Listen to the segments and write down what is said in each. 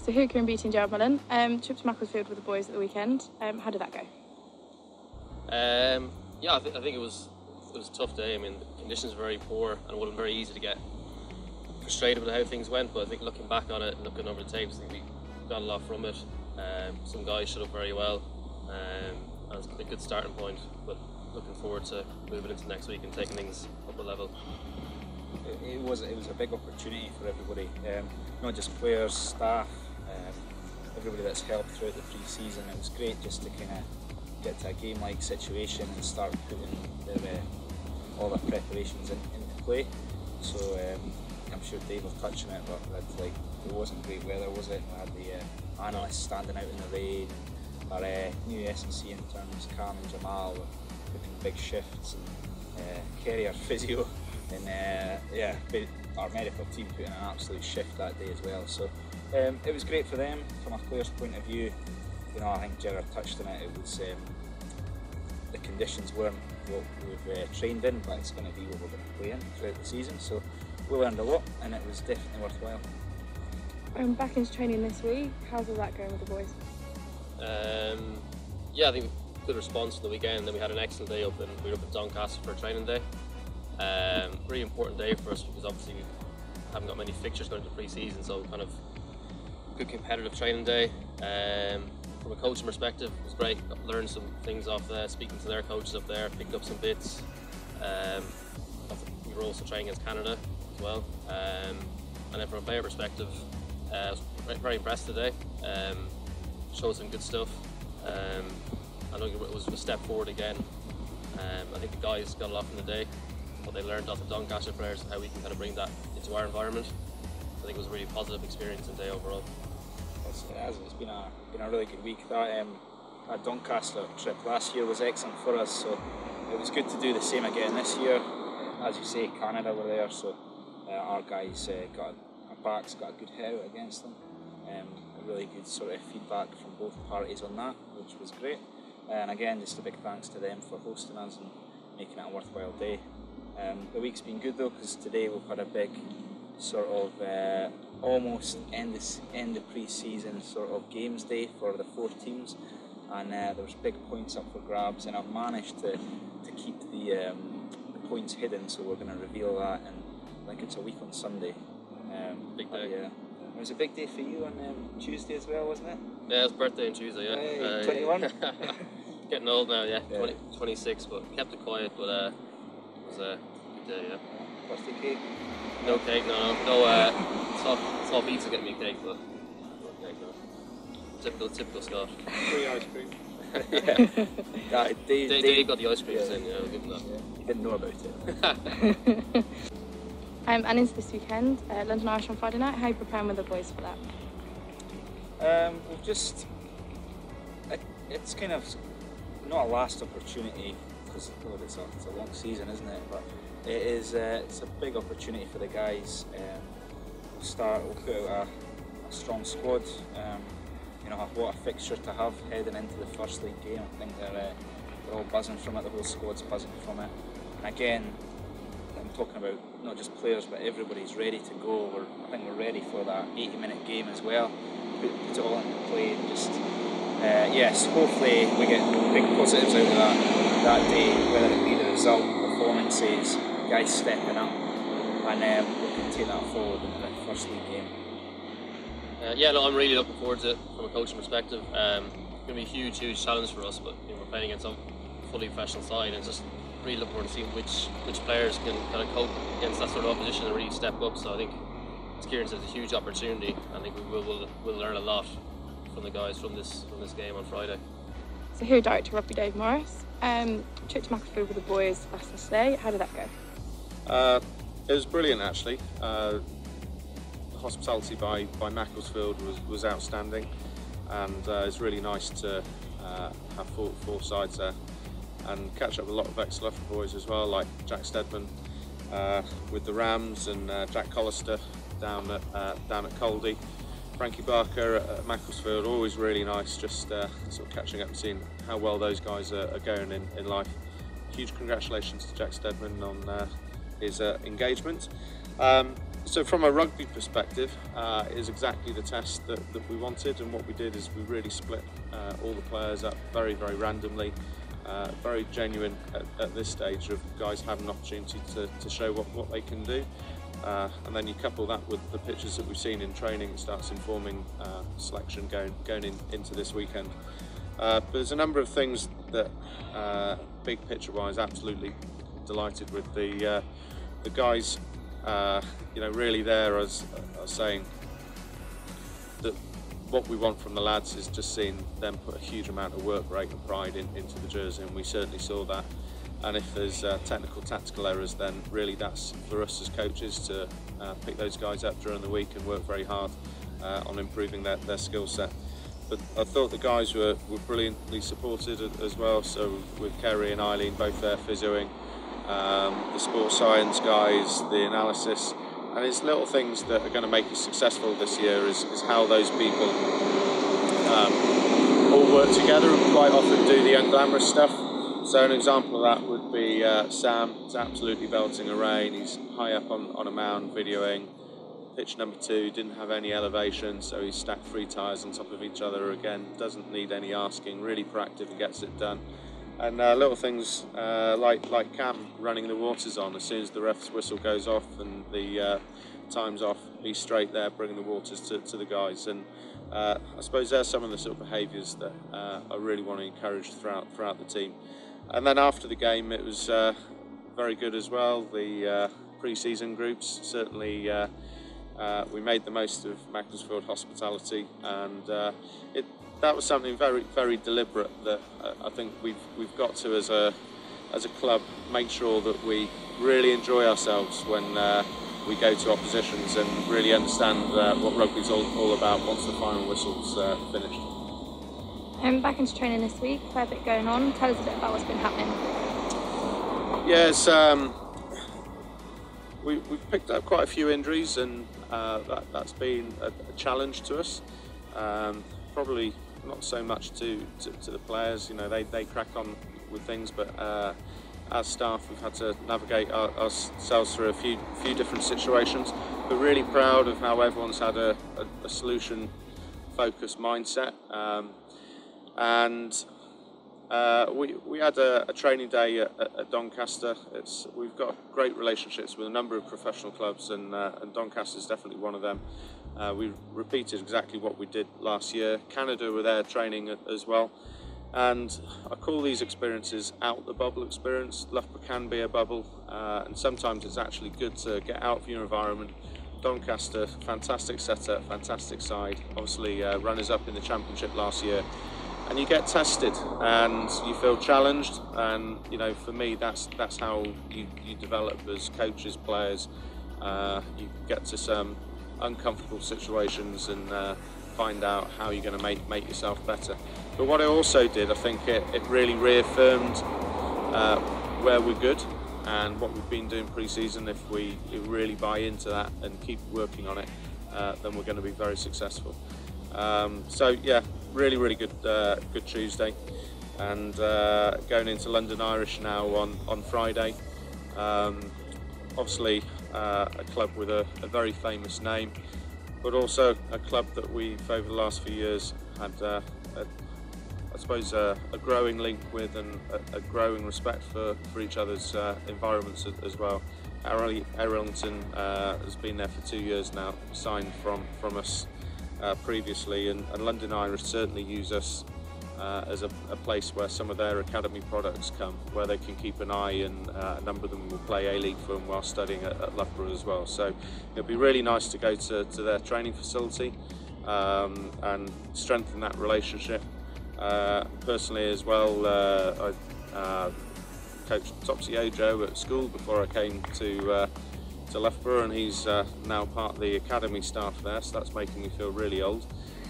So here Ciaran, Beattie and Gerrard Mullen. Trip to Macclesfield with the boys at the weekend. How did that go? Yeah, I think it was a tough day. I mean, the conditions were very poor and it wasn't very easy to get frustrated with how things went, but I think looking back on it and looking over the tapes, I think we got a lot from it. Some guys showed up very well, and it's a good starting point, but looking forward to moving into next week and taking things up a level. It was a big opportunity for everybody, not just players, staff, everybody that's helped throughout the pre-season. It was great just to kind of get to a game-like situation and start putting all the preparations into play. So I'm sure Dave will touch on it, but it wasn't great weather, was it? We had the analysts standing out in the rain. Our new S&C interns, Cam and Jamal, were putting big shifts, and Kerry, our physio, and our medical team put in an absolute shift that day as well. So it was great for them. From a player's point of view, I think Gerrard touched on it. It was the conditions weren't what we've trained in, but it's going to be what we're going to play in throughout the season. So we learned a lot, and it was definitely worthwhile. Back into training this week. How's all that going with the boys? Yeah, I think good response from the weekend. Then we had an excellent day up, and we were up in Doncaster for a training day. Really important day for us because obviously we haven't got many fixtures going into pre-season, so kind of good competitive training day. From a coaching perspective, it was great. Learned some things off there, speaking to their coaches up there, picked up some bits. We were also training against Canada as well. And then from a player perspective, I was very impressed today. Showed some good stuff. I know it was a step forward again. I think the guys got a lot from the day, what they learned off the Doncaster players and how we can kind of bring that into our environment. I think it was a really positive experience and day overall. It's been a really good week. That Doncaster trip last year was excellent for us, so it was good to do the same again this year. As you say, Canada were there, so our guys our backs got a good head out against them. A really good sort of feedback from both parties on that, which was great. And again, just a big thanks to them for hosting us and making it a worthwhile day. The week's been good though, because today we've had a big sort of almost end of pre-season sort of games day for the 4 teams, and there was big points up for grabs, and I've managed to keep the points hidden, so we're going to reveal that, and I think it's a week on Sunday. Big day. Yeah. It was a big day for you on Tuesday as well, wasn't it? Yeah, it was birthday on Tuesday, yeah. Hey, 21? Getting old now, yeah. 26, but kept it quiet, but it was a good day, yeah. Birthday cake? No cake, no. Small pizza getting me a cake, but no cake, no. Typical Scot. Free ice cream. Yeah. Dave got the ice cream in, yeah, I'll give him that. Yeah. He didn't know about it. And into this weekend, London Irish on Friday night. How are you preparing with the boys for that? We've just, it's kind of not a last opportunity, because it's a long season, isn't it? But it's a big opportunity for the guys. We'll put out a strong squad. What a fixture to have heading into the first league game. I think they're all buzzing from it. The whole squad's buzzing from it. And again, I'm talking about not just players, but everybody's ready to go. I think we're ready for that 80-minute game as well. Put it all into play and just, yes, hopefully we get big positives out of that day, whether it be the result, performances, guys stepping up, and we can take that forward into the first league game. I'm really looking forward to it from a coaching perspective. It's going to be a huge challenge for us, but we're playing against a fully professional side, and just really looking forward to seeing which players can kind of cope against that sort of opposition and really step up. So I think Ciaran said it's a huge opportunity. I think we'll learn a lot from the guys from this game on Friday. So here, Director Rugby Dave Morris. Trip to Macclesfield with the boys last Saturday. How did that go? It was brilliant actually. The hospitality by Macclesfield was outstanding, and it's really nice to have four sides there and catch up with a lot of ex-Loughborough boys as well, like Jack Steadman with the Rams, and Jack Collister down at Coldy. Frankie Barker at Macclesfield, always really nice, just sort of catching up and seeing how well those guys are going in life. Huge congratulations to Jack Steadman on his engagement. So from a rugby perspective, it is exactly the test that we wanted, and what we did is we really split all the players up very randomly, very genuine at this stage of guys having an opportunity to show what they can do. And then you couple that with the pictures that we've seen in training, it starts informing selection going into this weekend. But there's a number of things that, big picture wise, absolutely delighted with. The guys, you know, really there as saying that what we want from the lads is just seeing them put a huge amount of work rate and pride into the jersey, and we certainly saw that. And if there's technical, tactical errors, then really that's for us as coaches to pick those guys up during the week and work very hard on improving their skill set. But I thought the guys were brilliantly supported as well, so with Kerry and Eileen both there physioing, the sports science guys, the analysis, and it's little things that are going to make us successful this year is how those people all work together and quite often do the unglamorous stuff. So an example of that would be Sam. He's absolutely belting a rain. He's high up on a mound videoing. Pitch number 2 didn't have any elevation, so he stacked 3 tyres on top of each other again. Doesn't need any asking, really proactive and gets it done. And little things like Cam running the waters on. As soon as the ref's whistle goes off and the time's off, he's straight there bringing the waters to the guys. And I suppose there's some of the sort of behaviours that I really want to encourage throughout the team. And then after the game, it was very good as well. The pre-season groups, certainly we made the most of Macclesfield hospitality, and that was something very deliberate that I think we've got to as a club make sure that we really enjoy ourselves when we go to oppositions and really understand what rugby's all about once the final whistle's finished. Back into training this week, fair bit going on. Tell us a bit about what's been happening. Yes, we've picked up quite a few injuries, and that's been a challenge to us. Probably not so much to the players, you know, they crack on with things, but as staff we've had to navigate ourselves through a few different situations. We're really proud of how everyone's had a solution-focused mindset. And we had a training day at Doncaster. We've got great relationships with a number of professional clubs, and Doncaster is definitely one of them. We repeated exactly what we did last year. Canada were there training as well, and I call these experiences out the bubble experience. Loughborough can be a bubble, and sometimes it's actually good to get out of your environment. Doncaster, fantastic setup, fantastic side, obviously runners-up in the championship last year. And you get tested and you feel challenged, and you know, for me that's how you develop as coaches, players. You get to some uncomfortable situations and find out how you're going to make yourself better. But what it also did, I think it really reaffirmed where we're good and what we've been doing pre-season. If we really buy into that and keep working on it, then we're going to be very successful. So yeah, really good Tuesday, and going into London Irish now on Friday. Obviously a club with a very famous name, but also a club that we've over the last few years had I suppose a growing link with, and a growing respect for each other's environments as well. Arlington has been there for 2 years now, signed from us previously, and London Irish certainly use us as a place where some of their academy products come, where they can keep an eye, and a number of them will play A-League for them while studying at Loughborough as well. So it'll be really nice to go to their training facility and strengthen that relationship. Personally as well, I coached Topsy Ojo at school before I came to Loughborough, and he's now part of the academy staff there, so that's making me feel really old.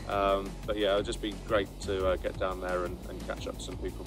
But yeah, it'll just be great to get down there and catch up with some people.